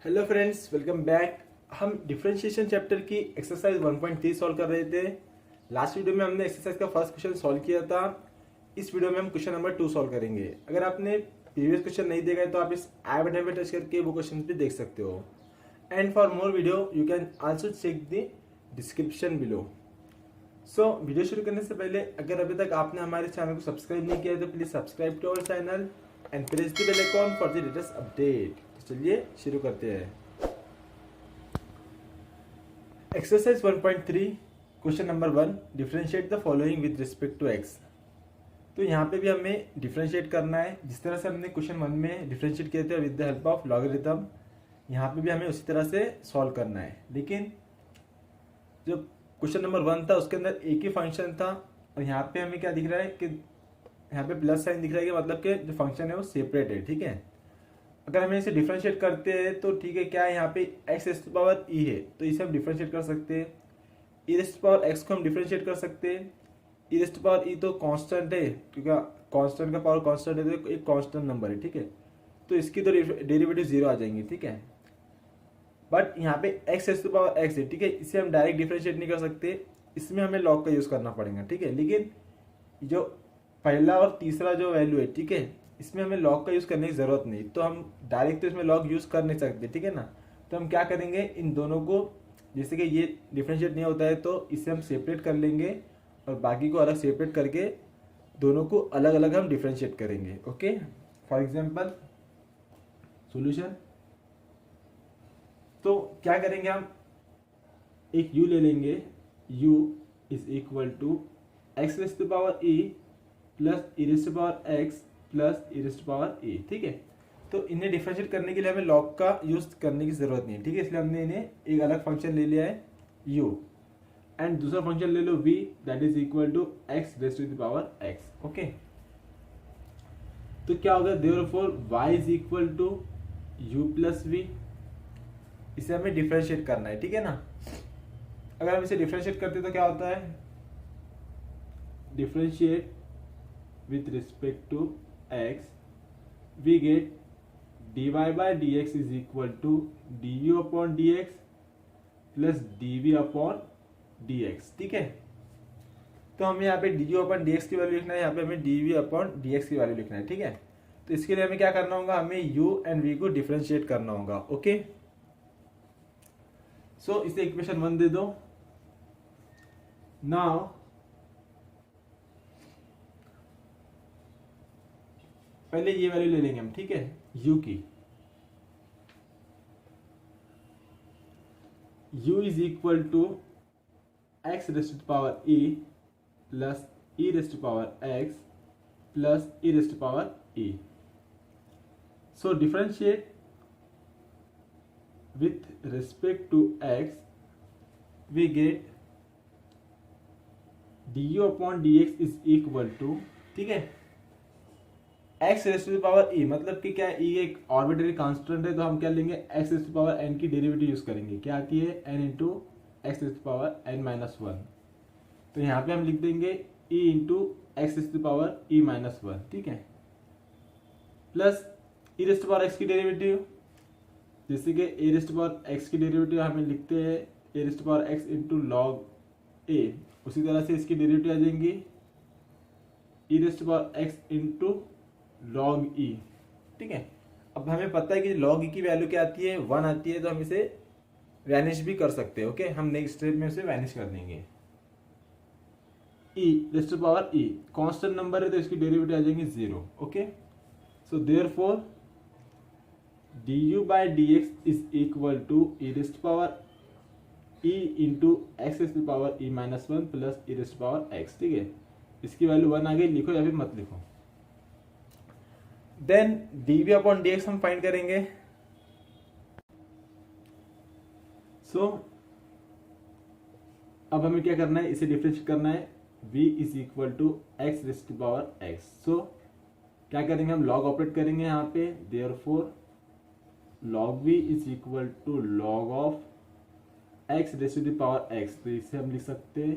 Hello friends, welcome back. हम differentiation chapter की exercise 1.3 solve कर रहे थे। लास्ट वीडियो में हमने एक्सरसाइज का फर्स्ट क्वेश्चन सॉल्व किया था। इस वीडियो में हम क्वेश्चन नंबर 2 सॉल्व करेंगे। अगर आपने प्रीवियस क्वेश्चन नहीं देखा है तो आप इस आई बटन पर टच करके वो क्वेश्चन भी देख सकते हो। And for more video you can also check the description below. So video शुरू करने से पहले अगर अभी तक आपने हमारे चैनल को सब्सक्राइब नहीं किया है तो please subscribe to our channel and press the bell icon for the latest update. चलिए शुरू करते हैं। Exercise 1.3 question number 1, differentiate the following with respect to X. तो यहाँ पे भी हमें डिफरेंशिएट करना है जिस तरह से हमने क्वेश्चन 1 में डिफरेंशिएट किए थे with the help of logarithm. यहाँ पे भी हमें उसी तरह से सॉल्व करना है, लेकिन जो क्वेश्चन नंबर 1 था उसके अंदर एक ही फंक्शन था और यहाँ पे हमें क्या दिख रहा है कि यहाँ पे प्लस साइन दिख रहा है कि मतलब कि जो फंक्शन है वो सेपरेट है। ठीक है, अगर हमें इसे डिफरेंशिएट करते हैं तो ठीक है, क्या है यहाँ पे एक्स रेस्ट पावर ई है तो इसे हम डिफरेंशिएट कर सकते हैं। ई रेस्ट पावर एक्स को हम डिफरेंशिएट कर सकते हैं। ई रेस्ट पावर ई तो कांस्टेंट है, क्योंकि कांस्टेंट का पावर कांस्टेंट है तो एक कांस्टेंट नंबर है। ठीक है, तो इसकी तो डेरिवेटिव 0 आ जाएंगे। ठीक है, बट यहाँ पे एक्स रेस्ट पावर एक्स है। ठीक है, इसे हम डायरेक्ट डिफरेंशिएट नहीं कर सकते, इसमें हमें लॉग का यूज करना पड़ेगा। ठीक है, लेकिन जो पहला और तीसरा जो वैल्यू है, ठीक है, इसमें हमें लॉग का यूज करने की जरूरत नहीं, तो हम डायरेक्ट तो इसमें लॉग यूज कर नहीं सकते। ठीक है ना, तो हम क्या करेंगे, इन दोनों को, जैसे कि ये डिफरेंशिएट नहीं होता है तो इसे हम सेपरेट कर लेंगे और बाकी को अलग सेपरेट करके दोनों को अलग अलग हम डिफरेंशिएट करेंगे। Okay, for example solution. तो क्या करेंगे, हम एक u ले लेंगे। u is equal to x raised to power e plus E raised to power x plus E raised to power a. ठीक है, तो इन्हें डिफरेंशिएट करने के लिए हमें लॉग का यूज करने की जरूरत नहीं है। ठीक है, इसलिए हमने इन्हें एक अलग फंक्शन ले लिया है u, एंड दूसरा फंक्शन ले लो v, that is equal to x raised to the power x। Okay, तो क्या होगा, therefore y is equal to u plus v। इसे हमें डिफरेंशिएट करना है। ठीक है ना, अगर हम इसे डिफरेंशिएट करते तो क्या होता है, differentiate with respect to x, we get dy by dx is equal to du upon dx plus dv upon dx। ठीक है, तो हमें यहाँ पे du upon dx की वैल्यू लिखना है, यहाँ पे हमें dv upon dx की वैल्यू लिखना है। ठीक है, तो इसके लिए हमें क्या करना होगा, हमें u एंड v को डिफरेंशिएट करना होगा। ओके, सो इसे इक्वेशन 1 दे दो। नाउ पहले ये वैल्यू ले लेंगे हम। ठीक है, u की, u is equal to x raised to power e plus E raised to power x plus E raised to power e। So differentiate with respect to x, we get du upon dx is equal to, ठीक है, X raised to power E, मतलब कि क्या ई एक arbitrary constant है तो हम क्या लेंगे, x raised to power n की डेरिवेटिव यूज करेंगे। क्या आती है, n into x raised to power n minus 1। तो यहाँ पे हम लिख देंगे e into x raised to power e minus 1। ठीक है, plus E raised to power x की डेरिवेटिव, जैसे कि a raised to power x की डेरिवेटिव हमें लिखते हैं a raised to power x into log ए, उसी तरह से इसकी डेरिवेटिव आ जाएंगी e raised to power x into log e. ठीक है, अब हमें पता है कि लॉग ई की वैल्यू क्या आती है, 1 आती है, तो हम इसे वैनिश भी कर सकते हैं। ओके, हम नेक्स्ट स्टेप में इसे वैनिश कर देंगे। E raised to power e constant number है तो इसकी डेरिवेटिव आ जाएंगी 0। Okay, so therefore du by dx is equal to e raised to power e into x raised to power e minus 1 plus E raised to power x. ठीक है, इसकी value 1 आ गई, लिखो या फिर मत लिखो। देन dv अपॉन dx हम फाइंड करेंगे। सो अब हमें क्या करना है, इसे डिफरेंशिएट करना है। v is equal to x raised to power x। So क्या करेंगे, हम लॉग ऑपरेट करेंगे यहाँ पे, therefore log v is equal to log of X raised to the power x। तो इसे हम लिख सकते हैं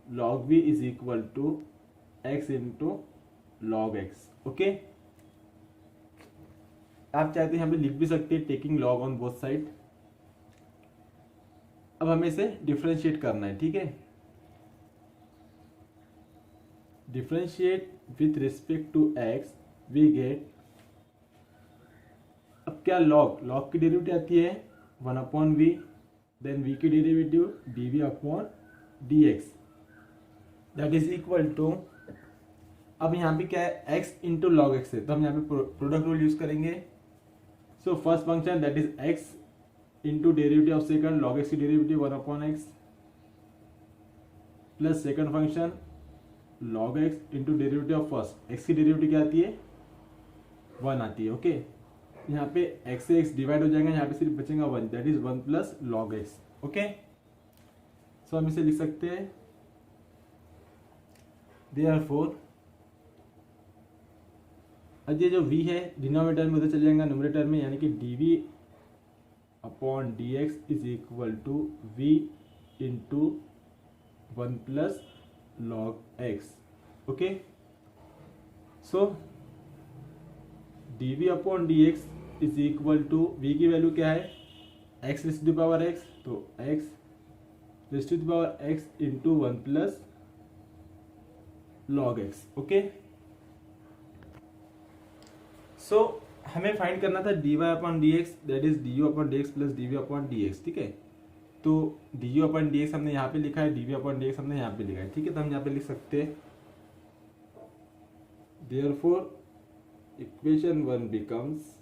log v is equal to X into log x। Okay, आप चाहे तो यहाँ पे लिख भी सकते हैं taking log on both side. अब हमें इसे डिफरेंशिएट करना है, ठीक है। Differentiate with respect to X we get, अब क्या लॉग की डेरिवेटिव आती है 1/v, देन v की derivative dv/dx, that is equal to, अब यहाँ पे क्या है x इंटू लॉग एक्स है, तो हम यहाँ पे प्रोडक्ट रूल यूज करेंगे। So first function that is x into derivative of second log x की derivative 1/x, plus second function log x into derivative of first, x की derivative क्या आती है 1 आती है, ओके। यहाँ पे x से x डिवाइड हो जाएगा, यहाँ पे सिर्फ बचेगा 1, that is 1 plus log x, okay. So हम इसे लिख सकते हैं देयरफॉर, अब ये जो v है डिनोमिनेटर में उधर चले जाएगा न्यूमरेटर में, यानी कि dv/dx is equal to v into 1 plus log x, okay. So dv/dx is equal to, v की वैल्यू क्या है x raise to the power x, तो x raise to the power x into 1 plus log x, okay. So हमें find करना था dy/dx, that is du/dx plus dv/dx, ठीक है। तो du/dx हमने यहाँ पे लिखा है, dv/dx हमने यहाँ पे लिखा है, ठीक है। तो हम यहाँ पे लिख सकते हैं therefore equation 1 becomes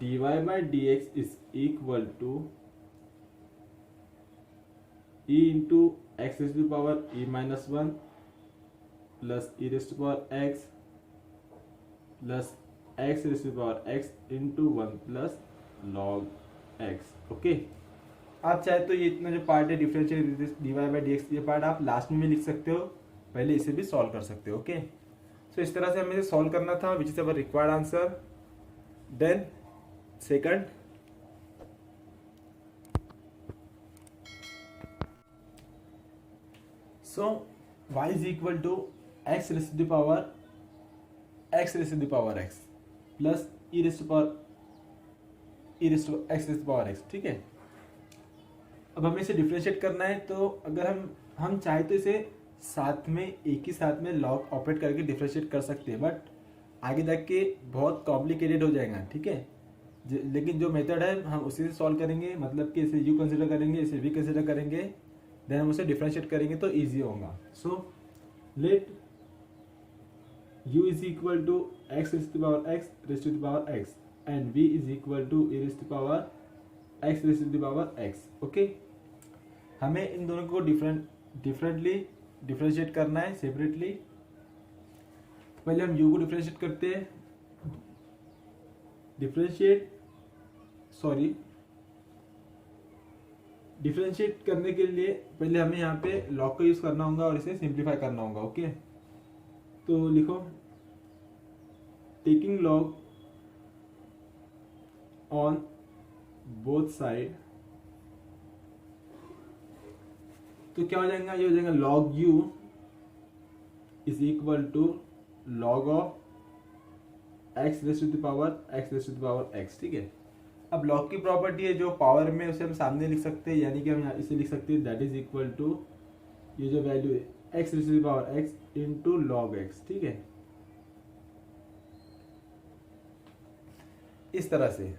dy/dx is equal to e into X raise to the power e-1 plus e raise to the power x plus x raise to the power x into 1 plus log x, okay. आप चाहे तो ये इतना जो part है differentiate dy/dx, ये part आप last में भी लिख सकते हो, पहले इसे भी सॉल्व कर सकते हो, ओके। सो इस तरह से हमें इसे सॉल्व करना था, which is our required answer. Then second, so y is equal to x raise to the power x raise to the power x plus e raise to power x raise to power x, ठीक है। अब हमें इसे differentiate करना है, तो अगर हम चाहे तो इसे साथ में एक ही साथ में लॉग ऑपरेट करके डिफरेंशिएट कर सकते हैं, बट आगे जाके बहुत कॉम्प्लिकेटेड हो जाएगा, ठीक है। लेकिन जो मेथड है हम उसी से सॉल्व करेंगे, मतलब कि इसे u कंसिडर करेंगे, इसे v कंसिडर करेंगे, देन हम उसे डिफरेंशिएट करेंगे तो ईजी होगा। So let u is equal to x raise to the power x raise to the power x and v is equal to e raise to the power x raise to the power x, okay. हमें इन दोनों को differently differentiate करना है separately. पहले हम u को differentiate करते हैं, डिफरेंशिएट करने के लिए पहले हमें यहाँ पे लॉग का यूज करना होगा और इसे सिंप्लीफाई करना होगा, ओके। तो लिखो taking log on both side, तो क्या हो जाएगा, ये हो जाएगा log u is equal to log of x raise to the power x raise to the power x, ठीक है। अब log की प्रॉपर्टी है जो पावर में, उसे हम सामने लिख सकते हैं, यानी कि हम यहाँ इसे लिख सकते हैं दैट इज इक्वल टू ये जो वैल्यू है x raise to the power x into log x, ठीक है, इस तरह से।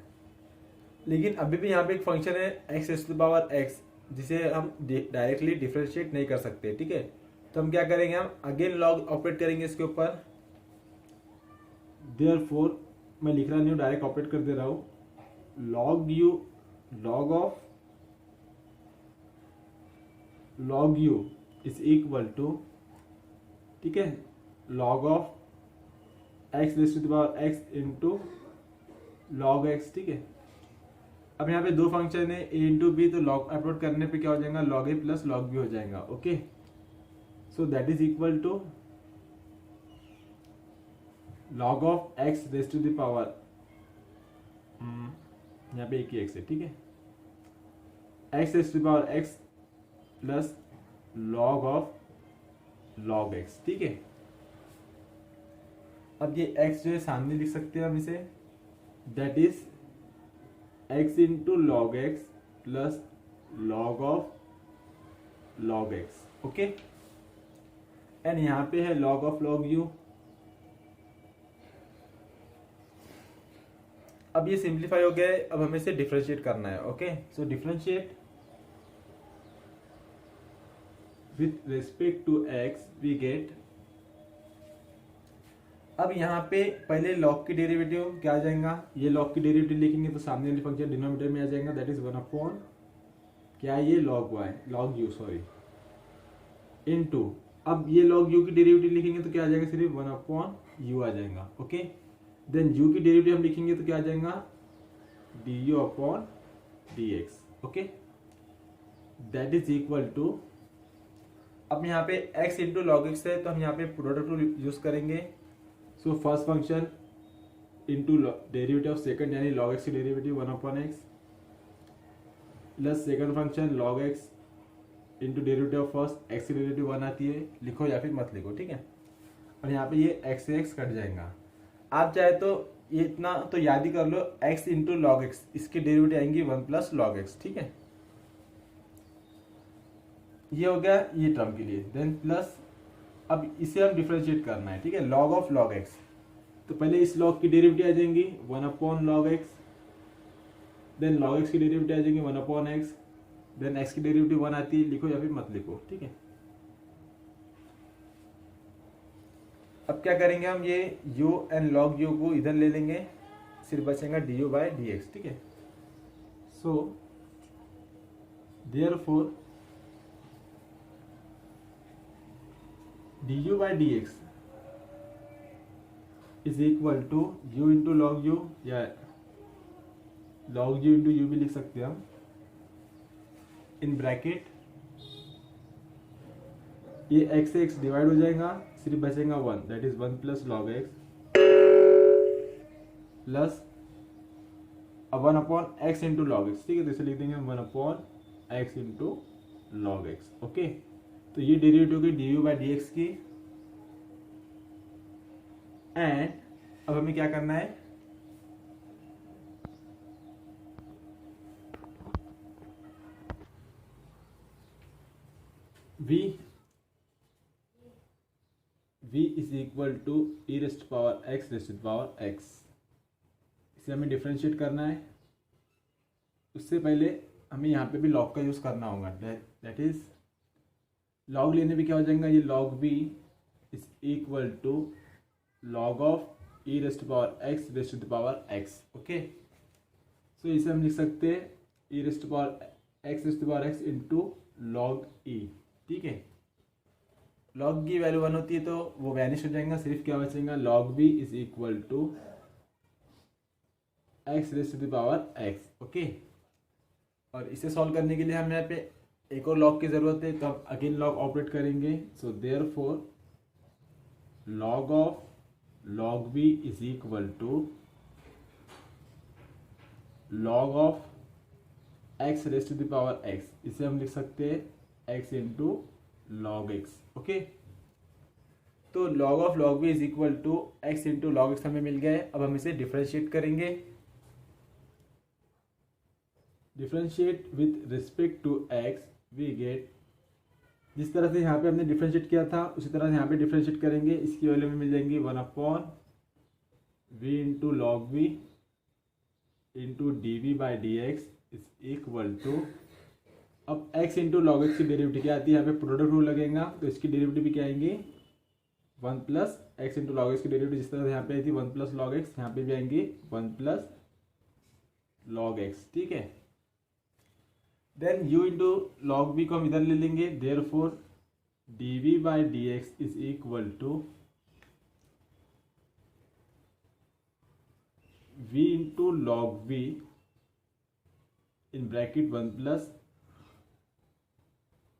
लेकिन अभी भी यहाँ पे एक फंक्शन है x raise to the power x जिसे हम डायरेक्टली डिफरेंशिएट नहीं कर सकते, ठीक है। तो हम क्या करेंगे, हम अगेन लॉग ऑपरेट करेंगे इसके ऊपर। देयरफॉर मैं लिख रहा नहीं हूँ, डायरेक्ट ऑपरेट कर दे रहा हूँ, log u is equal to, ठीक है, log of x raise to the power x into log x, ठीक है। अब यहाँ पे दो फंक्शन है a इंटू बी, तो लॉग अपलोड करने पे क्या हो जाएगा log a plus log b हो जाएगा, okay. So that is equal to log of x raise to the power, यहाँ पे एक ही x है, ठीक है, x raise to the power x plus log of log x, ठीक है। अब ये x जो है सामने लिख सकते हैं हम इसे, that is x into log x plus log of log x, okay. And यहाँ पे है लॉग ऑफ लॉग यू। अब ये सिंप्लीफाई हो गया है, अब हमें इसे डिफरेंशिएट करना है, okay. So differentiate with respect to X we get, अब यहाँ पे पहले लॉग की डेरिवेटिव क्या आ जाएगा, ये लॉग की डेरिवेटिव लिखेंगे तो सामने वाली फंक्शन डिनोमिनेटर में आ जाएगा, दैट इज 1/, क्या ये log Y log U sorry into, अब ये लॉग यू की डेरिवेटिव लिखेंगे तो क्या आ जाएगा, सिर्फ 1/u आ जाएगा, ओके। देन u की डेरिवेटिव हम लिखेंगे तो क्या आ जाएगा, du/dx, okay. That is equal to, अब यहाँ पे x इंटू लॉग एक्स है तो हम यहाँ पे प्रोडक्ट रूल यूज करेंगे। So first function into derivative of second यानी लॉग एक्स की derivative 1/x plus second function log x into derivative of first, x की डेरिवेटिव 1 आती है, लिखो या फिर मत लिखो, ठीक है। और यहाँ पे ये x से x कट जाएगा। आप चाहे तो ये इतना तो याद ही कर लो, x इंटू लॉग एक्स, इसकी डेरिवेटिव आएंगी 1 प्लस लॉग एक्स, ठीक है। ये हो गया ये टर्म के लिए। देन प्लस, अब इसे हम डिफरेंशिएट करना है, ठीक है, लॉग ऑफ लॉग एक्स। तो पहले इस लॉग की डेरिवेटिव आ जाएंगी 1/log x, then log x की डेरिवेटिव आ जाएंगी 1/x, देन x की डेरिवेटिव 1 आती है, लिखो या फिर मत लिखो, ठीक है। अब क्या करेंगे हम, ये u एंड log u को इधर ले लेंगे, सिर्फ बचेगा du/dx, ठीक है। So therefore du/dx is equal to u into log U, या log u इंटू यू भी लिख सकते हैं हम, इन ब्रैकेट ये x से x डिवाइड हो जाएगा, सिर्फ बचेगा 1, that is 1 plus log x plus 1/x into log X, ठीक है। तो इसे लिख देंगे 1/x into log x, okay. तो ये डेरिवेटिव होगी du/dx की। एंड अब हमें क्या करना है, v is equal to e raised power x raised power x, इसे हमें डिफरेंशिएट करना है। उससे पहले हमें यहाँ पे भी लॉग का यूज करना होगा, दैट इज लॉग लेने पे क्या हो जाएगा, ये log v is equal to log of e raised power x raised power x, okay. So इसे हम लिख सकते हैं e raised power x into log e, ठीक है। लॉग की वैल्यू 1 होती है तो वो वैनिश हो जाएगा, सिर्फ क्या बचेगा, log v is equal to x raised to the power x, okay. और इसे सॉल्व करने के लिए हमें यहाँ पे एक और लॉग की जरूरत है, तो हम अगेन लॉग ऑपरेट करेंगे। So therefore log of log v is equal to log of x raised to the power x, इसे हम लिख सकते हैं x into log x, okay. तो log of log v is equal to x into log x हमें मिल गया है। अब हम इसे डिफरेंशिएट करेंगे, differentiate with respect to x we get, जिस तरह से यहाँ पे हमने डिफरेंशिएट किया था उसी तरह से यहाँ पे डिफरेंशिएट करेंगे। इसकी वैल्यू में मिल जाएंगी 1/v into log v into dv/dx is equal to, अब x इंटू लॉग एक्स की डेरिवेटिव क्या आती है, यहाँ पे प्रोडक्ट रूल लगेगा तो इसकी डेरिवेटिव भी क्या आएंगी 1 plus x into log x की डेरिवेटिव जिस तरह से यहाँ पे आई थी 1 प्लस लॉग एक्स, यहाँ पे भी आएंगी 1 प्लस लॉग एक्स, ठीक है। Then u into log v को हम इधर ले लेंगे, therefore dv/dx is equal to v into log v in bracket 1 plus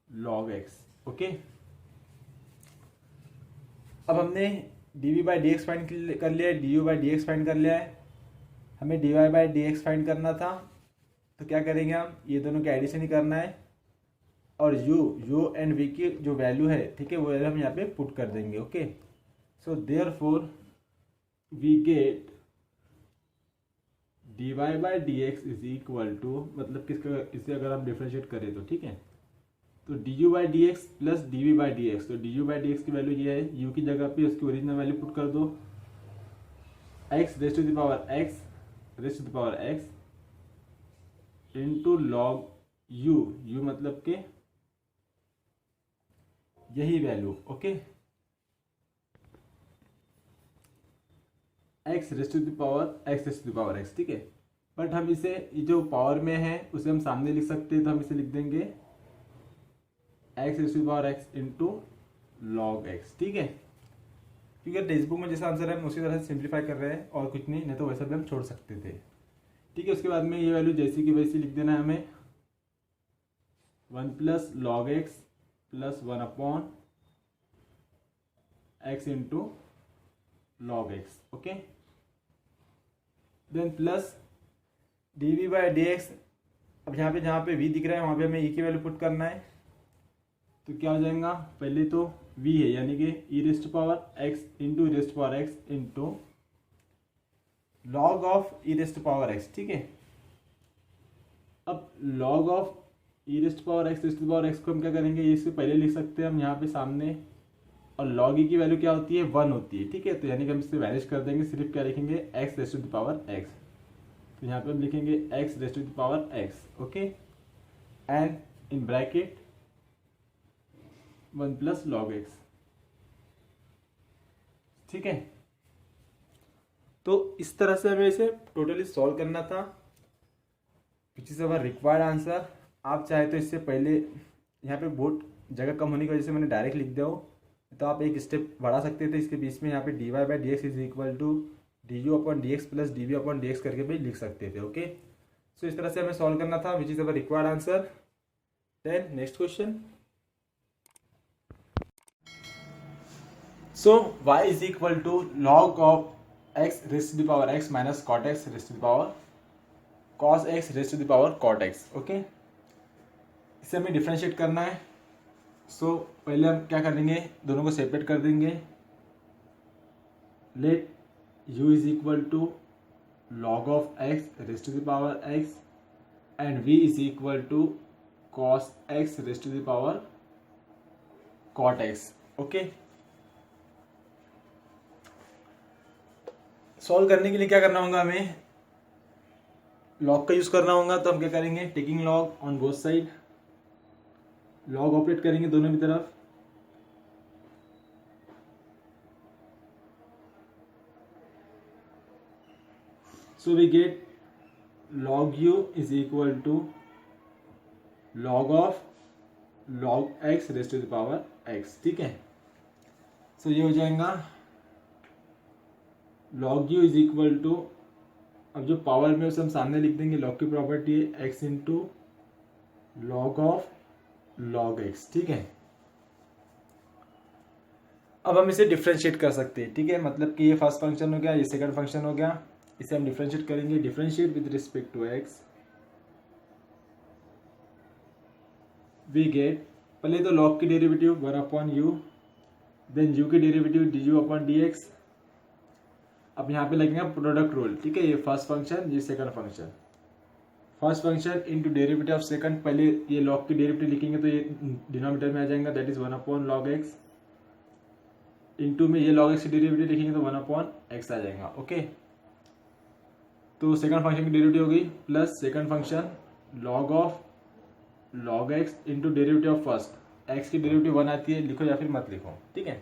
log x, okay. अब हमने dv/dx फाइंड कर लिया है, du/dx फाइंड कर लिया है, हमें dy/dx फाइंड करना था। तो क्या करेंगे हम, ये दोनों के एडिशन ही करना है और u एंड v की जो वैल्यू है, ठीक है, वो वैल्यू हम यहाँ पे पुट कर देंगे, okay. So therefore we get dy by D x is equal to, मतलब किसका, इसे अगर हम डिफ्रेंशिएट करें तो ठीक है, तो d u by D x plus D we by D x. तो d u by D x की वैल्यू ये है, यू की जगह पे उसकी ओरिजिनल वैल्यू पुट कर दो, X raised to the power X raised to the power x into log U, U मतलब के यही value, okay, X raised to the power X raised to the power x, ठीक है। But हम इसे जो पावर में है उसे हम सामने लिख सकते हैं, तो हम इसे लिख देंगे X raised to the power x into log X, ठीक है। क्योंकि टेक्स्ट बुक में जैसा आंसर है हम उसी तरह से सिंप्लीफाई कर रहे हैं और कुछ नहीं तो वैसा भी हम छोड़ सकते थे, ठीक है। उसके बाद में ये वैल्यू जैसी की वैसी लिख देना है हमें, 1 plus log x plus 1 upon X into log x, okay. Then plus D we by D x, अब यहाँ पे जहाँ पे v दिख रहा है वहाँ पे हमें e की वैल्यू पुट करना है, तो क्या हो जाएगा, पहले तो v है यानी कि e raised power x into e raised power x into log of e raised power x, ठीक है। अब log of e raised power x raised power x को हम क्या करेंगे, इससे पहले लिख सकते हैं हम यहाँ पे सामने, और लॉग ई की वैल्यू क्या होती है, 1 होती है, ठीक है। तो यानी कि हम इससे वैनिश कर देंगे, सिर्फ क्या लिखेंगे, x raised to the power x, तो यहाँ पे हम लिखेंगे x raised to the power x, okay, and in bracket 1 plus log x, ठीक है। तो इस तरह से हमें इसे टोटली सॉल्व करना था, which is our required answer. आप चाहे तो इससे पहले यहाँ पे बहुत जगह कम होने की वजह से मैंने डायरेक्ट लिख दिया हो, तो आप एक स्टेप बढ़ा सकते थे इसके बीच में, यहाँ पे D Y by D x is equal to D U upon D x plus D V upon D X करके भी लिख सकते थे, ओके। सो इस तरह से हमें सॉल्व करना था, which is our required answer. Then next question, so y is equal to log of x raised to the power x minus cot x raised to the power cos x raised to the power cot x, okay. इसे हमें differentiate करना है, सो पहले हम क्या करेंगे, दोनों को सेपरेट कर देंगे। Let u is equal to log of x raised to the power x and v is equal to cos x raised to the power cot x, okay. Solve करने के लिए क्या करना होगा, हमें लॉग का यूज करना होगा, तो हम क्या करेंगे, taking log on both side, log operate करेंगे दोनों की तरफ, सो we get log u is equal to log of log x raised to the power x, ठीक है। सो ये हो जाएगा log u is equal to, अब जो पावर में उसे हम सामने लिख देंगे, लॉग की प्रॉपर्टी है x into log of log x, ठीक है। अब हम इसे डिफ्रेंशिएट कर सकते हैं, ठीक है, मतलब कि ये फर्स्ट फंक्शन हो गया, ये सेकंड फंक्शन हो गया, इसे हम डिफ्रेंशिएट करेंगे, differentiate with respect to x, we get, पहले तो लॉग की derivative 1 upon U, then u की derivative D U upon D x. अब यहाँ पे लगेगा प्रोडक्ट रूल, ठीक है, ये फर्स्ट फंक्शन, ये second function, first function into derivative of second, पहले ये लॉग की डेरिवेटिव लिखेंगे तो ये डिनोमिनेटर में आ जाएगा, that is 1 upon log x, into में ये लॉग एक्स की डेरिवेटिव लिखेंगे तो 1 अपॉन एक्स आ जाएगा, ओके। तो सेकंड फंक्शन की डेरिवेटिव होगी plus second function log of log x into derivative of first, x की डेरिवेटिव 1 आती है, लिखो या फिर मत लिखो, ठीक है।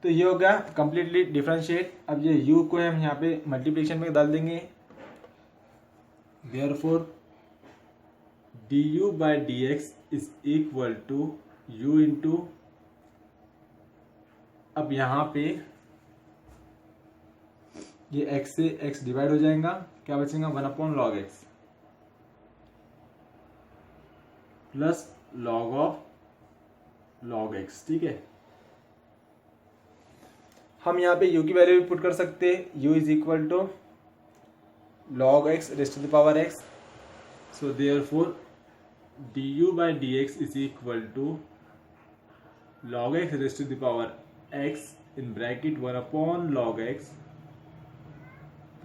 तो ये हो गया कंप्लीटली डिफरेंशिएट। अब ये u को हम यहाँ पे मल्टीप्लिकेशन में डाल देंगे, therefore du by D x is equal to u into, अब यहाँ पे ये x से x डिवाइड हो जाएगा, क्या बचेगा, 1 upon log x plus log of log X, ठीक है। हम यहाँ पे u की वैल्यू भी पुट कर सकते हैं, u is equal to log x raised to the power x, so therefore du by D x is equal to log x raised to the power x in bracket 1 upon log x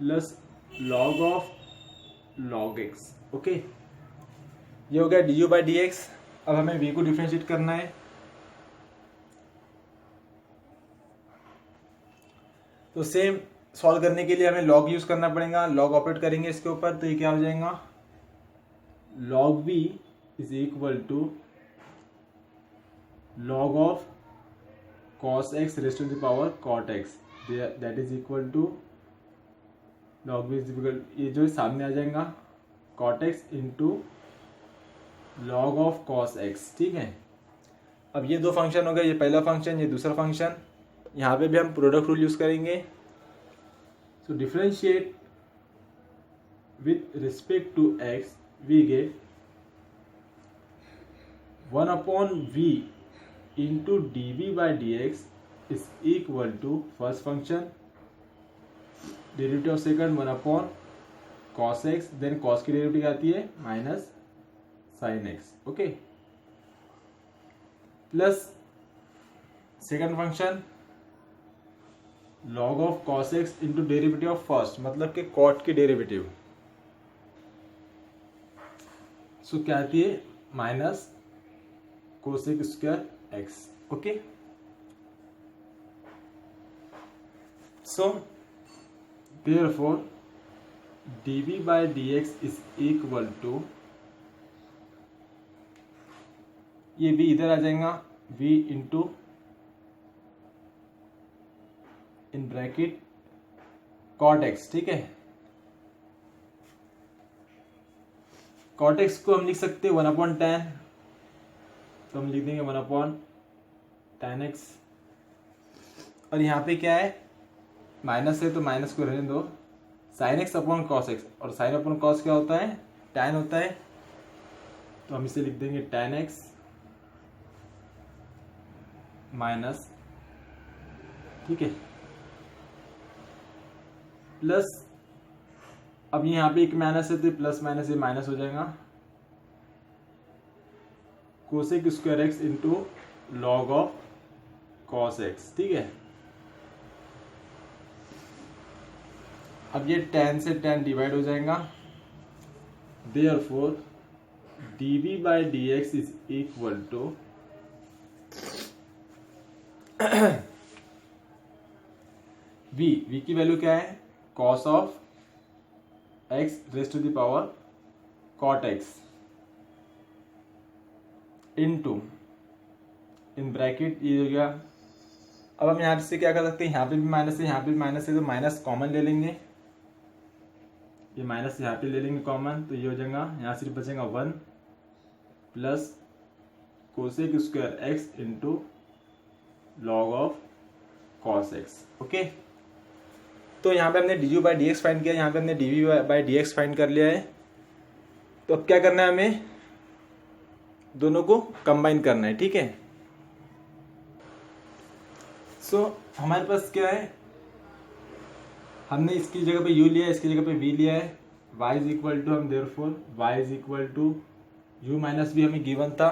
plus log of log x. Okay, ये हो गया d u by D x. अब हमें v को differentiate करना है, तो same solve करने के लिए हमें लॉग यूज करना पड़ेगा। लॉग ऑपरेट करेंगे इसके ऊपर, तो ये क्या हो जाएगा, log v is equal to log of cos x raise to the power cot x, that is equal to log v is equal, ये जो सामने आ जाएगा cot x into log of cos x। ठीक है, अब ये दो फंक्शन हो गए, ये पहला फंक्शन, ये दूसरा फंक्शन। यहाँ पे भी हम प्रोडक्ट रूल यूज करेंगे। So differentiate with respect to x, we get 1/v into dv by dx is equal to first function derivative of second 1/cos x, then cos की डेरिवेटिव आती है minus sin x। Okay, plus second function log of cos x into derivative of first, मतलब कि cot की derivative, so क्या आती है minus cosec square x। Okay, so therefore dv by dx is equal to, ये v इधर आ जाएगा, v into in bracket cot x। ठीक है, cot x को हम लिख सकते हैं 1/tan, तो हम लिख देंगे 1/tan x। और यहाँ पे क्या है, माइनस है तो माइनस को रहने दो, sin x upon cos x, और sin अपॉन cos क्या होता है, tan होता है, तो हम इसे लिख देंगे tan x माइनस, ठीक है, प्लस, अब यहाँ पे एक माइनस है तो प्लस माइनस ये माइनस हो जाएगा, cosec square x into log of cos x. ठीक है, अब ये tan से tan डिवाइड हो जाएगा, therefore dv by dx is equal to v की वैल्यू क्या है, cos of x raise to the power cot x into in bracket, ये हो गया। अब हम यहाँ से क्या कर सकते हैं, यहाँ पे भी माइनस है, यहाँ पे भी माइनस है, तो माइनस कॉमन ले लेंगे, ये माइनस यहाँ पे ले लेंगे कॉमन, तो ये हो जाएगा, यहाँ सिर्फ बचेगा 1 plus cosec square x into log of cos x. Okay, तो यहाँ पे हमने d u by D x find किया, यहाँ पे हमने d we by D x find कर लिया है। तो अब क्या करना है, हमें दोनों को कंबाइन करना है। ठीक है, सो हमारे पास क्या है, हमने इसकी जगह पे u लिया है, इसकी जगह पे v लिया है, y इज इक्वल टू, हम therefore y is equal to u minus v हमें गिवन था।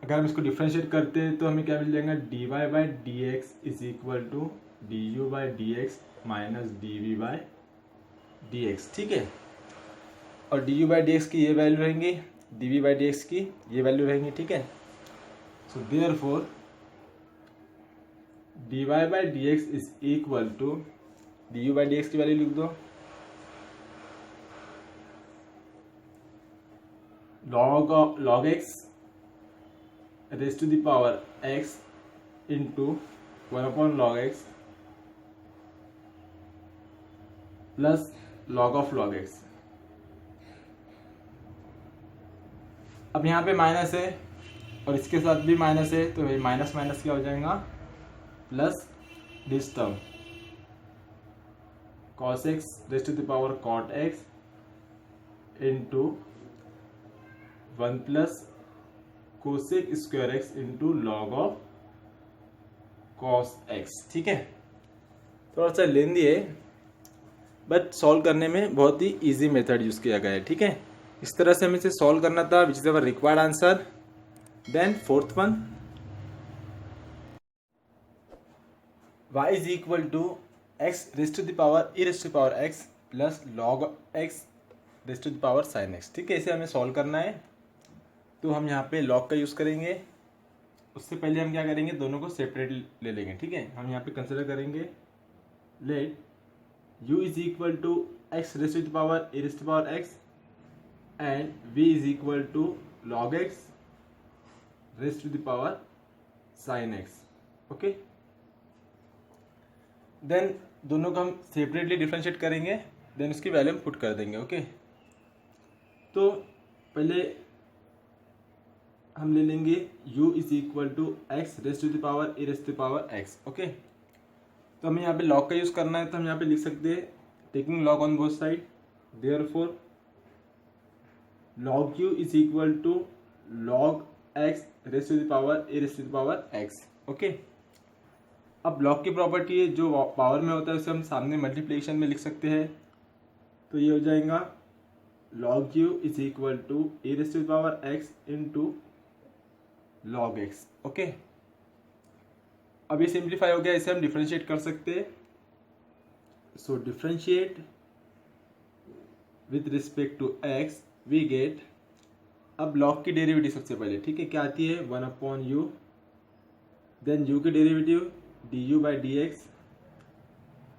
अगर हम इसको डिफ्रेंशिएट करते हैं तो हमें क्या मिल जाएगा, dy by D x is equal to D u by D x minus d we by D x. ठीक है, और d u by D x की ये वैल्यू रहेंगी, d we by D x की ये वैल्यू रहेंगी। ठीक है, so therefore dy by D x is equal to, D u by D x की वैल्यू लिख दो, log x raise to the power x into 1/log x plus log of log x। अब यहाँ पे minus है और इसके साथ भी माइनस है, तो ये माइनस माइनस क्या हो जाएगा, plus this term cos x raise to the power cot x into 1 plus cosec square x into log of cos x। ठीक है, थोड़ा सा लेंदी है, बट सॉल्व करने में बहुत ही इजी मेथड यूज किया गया है। ठीक है, इस तरह से हमें इसे सॉल्व करना था, which is our required answer. Then fourth one, y is equal to x raise to the power e raise to power x plus log x raise to the power sine x. ठीक है, इसे हमें solve करना है। तो हम यहाँ पे लॉग का यूज़ करेंगे। उससे पहले हम क्या करेंगे, दोनों को सेपरेट ले लेंगे। ठीक है, हम यहाँ पे कंसिडर करेंगे let u is equal to x raise to the power a raise to power x and v is equal to log x raise to the power sine x. Okay, then दोनों को हम separately differentiate करेंगे, then उसकी value हम put कर देंगे। Okay, तो पहले हम ले लेंगे u is equal to x raise to the power a raise to the power x. Okay, तो हमें यहाँ पे लॉग का यूज़ करना है, तो हम यहाँ पे लिख सकते हैं taking log on both side, therefore log u is equal to log x raise to the power a raise to the power x। Okay, अब लॉग की प्रॉपर्टी है, जो पावर में होता है उसे हम सामने मल्टीप्लिकेशन में लिख सकते हैं। तो ये हो जाएगा log u is equal to a raise to the power x into log x। Okay, अब ये सिंप्लीफाई हो गया, इसे हम डिफरेंशिएट कर सकते हैं। So differentiate with respect to x we get, अब लॉग की डेरिवेटिव सबसे पहले, ठीक है, क्या आती है 1/u, देन u की derivative du by D x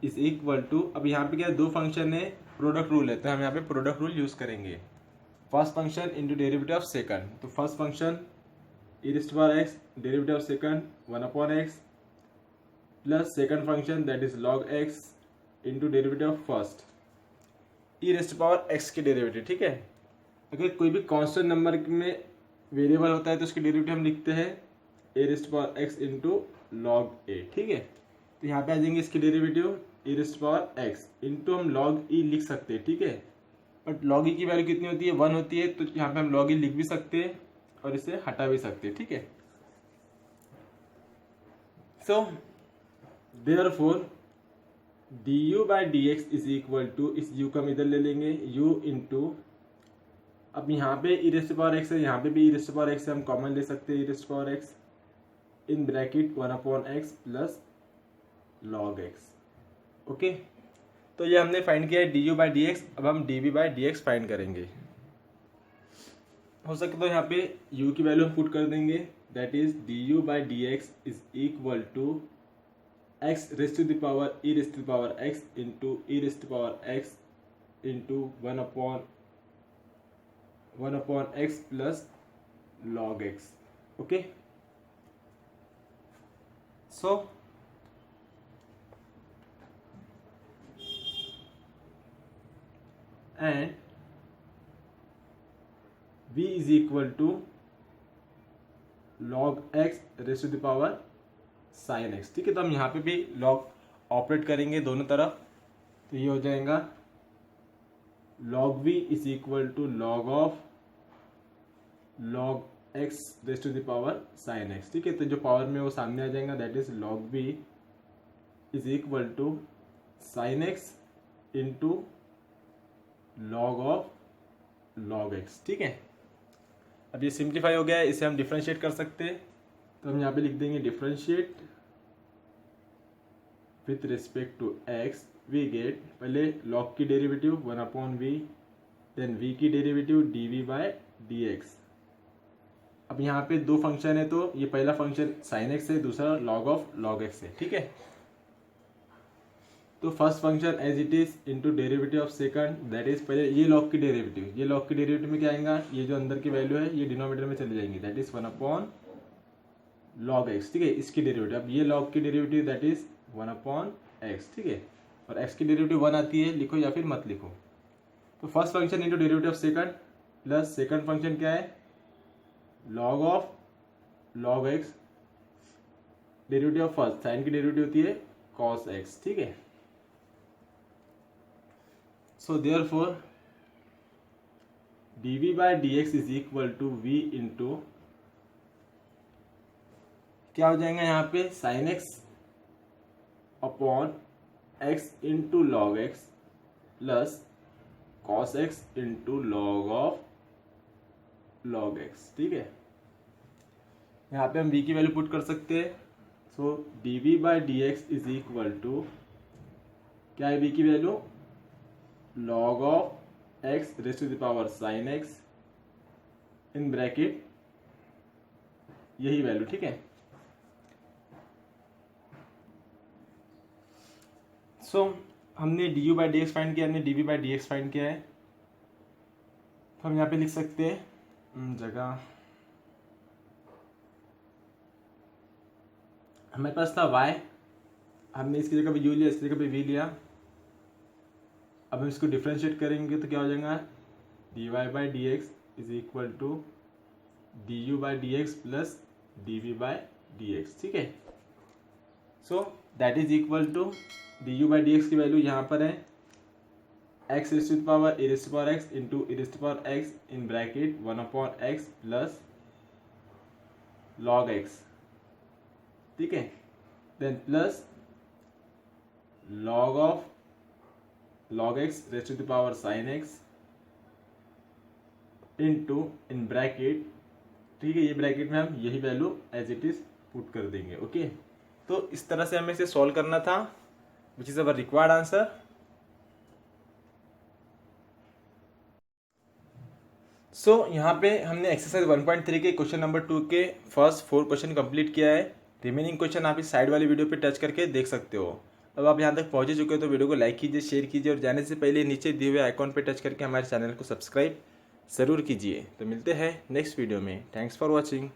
is equal to, अब यहाँ पे क्या दो फंक्शन है, प्रोडक्ट रूल है, तो हम यहाँ पे प्रोडक्ट रूल यूज करेंगे। First function into derivative of second, तो first function e raise to power x, derivative of second 1/x plus second function that is log x into derivative of first e raise to power x की derivative. ठीक है, अगर कोई भी constant number में variable होता है तो उसकी डेरिवेटिव हम लिखते हैं a raise to power x into log a. ठीक है, तो यहाँ पे आ जाएंगे इसकी derivative a raise to power x into हम लॉग ई लिख सकते हैं। ठीक है, बट लॉग ई की वैल्यू कितनी होती है, 1 होती है, तो यहाँ पे हम लॉग ई लिख भी सकते हैं और इसे हटा भी सकते हैं। ठीक है, so therefore du by D x is equal to, इस u का हम इधर ले लेंगे u इंटू, अब यहाँ पे e raise to power x है, यहाँ पे भी e raise to power x है, हम कॉमन ले सकते हैं e raise to power x in bracket 1/x प्लस log x। ओके, तो ये हमने फाइंड किया है du बाई डी एक्स। अब हम dv by D x find करेंगे। हो सके तो यहाँ पे u की वैल्यू हम पुट कर देंगे, that is du by D x is equal to x raise to the power e raise to the power x into e raise to power x into 1/x प्लस log x। Okay, so and v is equal to log x raise to the power sine x. ठीक है, तो हम यहाँ पे भी log operate करेंगे दोनों तरफ, तो ये हो जाएगा log v is equal to log of log x raise to the power sine x. ठीक है, तो जो पावर में वो सामने आ जाएगा, that is log v is equal to sine x into log of log x। ठीक है, अब ये सिंप्लीफाई हो गया है, इसे हम डिफरेंशिएट कर सकते हैं, तो हम यहाँ पे लिख देंगे differentiate with respect to x we get, पहले log की डेरिवेटिव 1/v, देन v की डेरिवेटिव dv बाय dx। अब यहाँ पे दो फंक्शन है, तो ये पहला फंक्शन sin x है, दूसरा log ऑफ log x है। ठीक है, तो first function as it is into derivative of second, that is पहले ये log की डेरिवेटिव, ये log की डेरिवेटिव में क्या आएगा, ये जो अंदर की वैल्यू है ये डिनोमिनेटर में चली जाएंगी, दैट इज 1/log x। ठीक है, इसकी डेरिवेटिव, अब ये log की डेरिवेटिव दैट इज 1/x। ठीक है, और x की डेरिवेटिव 1 आती है, लिखो या फिर मत लिखो। तो first function into derivative of second plus second function क्या है, log of log x, derivative of first, sine की डेरिवेटिव होती है cos x। ठीक है, so therefore dv by dx is equal to v into, क्या हो जाएगा यहाँ पे sine x upon x into log x plus cos x into log of log x। ठीक है, यहाँ पे हम v की वैल्यू पुट कर सकते हैं, so dv by D x is equal to क्या है b की value, log of x raise to the power sin x in bracket यही वैल्यू, ठीक है। सो हमने d u by D x find किया, हमने d we by D x find किया है। तो हम यहाँ पे लिख सकते हैं जगह, हमारे पास था y, हमने इसकी जगह पे u लिया, इसकी जगह पे v लिया। अब हम इसको डिफ्रेंशिएट करेंगे तो क्या हो जाएगा, d Y by D x is equal to D u by D x plus D we by D x, ठीक है। So that is equal to D u by D x की वैल्यू यहाँ पर है x raise to the power a raise to power x into a raise to power x in bracket 1/x प्लस log x, ठीक है। Then plus log of log x raise to the power sin x into in bracket, ठीक है, ये bracket में हम यही value as it is put कर देंगे, ओके। तो इस तरह से हमें इसे सॉल्व करना था, which is our required answer. So यहाँ पे हमने एक्सरसाइज 1.3 के क्वेश्चन नंबर 2 के फर्स्ट 4 क्वेश्चन कंप्लीट किया है। रिमेनिंग क्वेश्चन आप इस साइड वाली वीडियो पे टच करके देख सकते हो। अब आप यहाँ तक पहुँच चुके हो तो वीडियो को लाइक कीजिए, शेयर कीजिए और जाने से पहले नीचे दिए हुए आइकॉन पे टच करके हमारे चैनल को सब्सक्राइब ज़रूर कीजिए। तो मिलते हैं नेक्स्ट वीडियो में। Thanks for watching.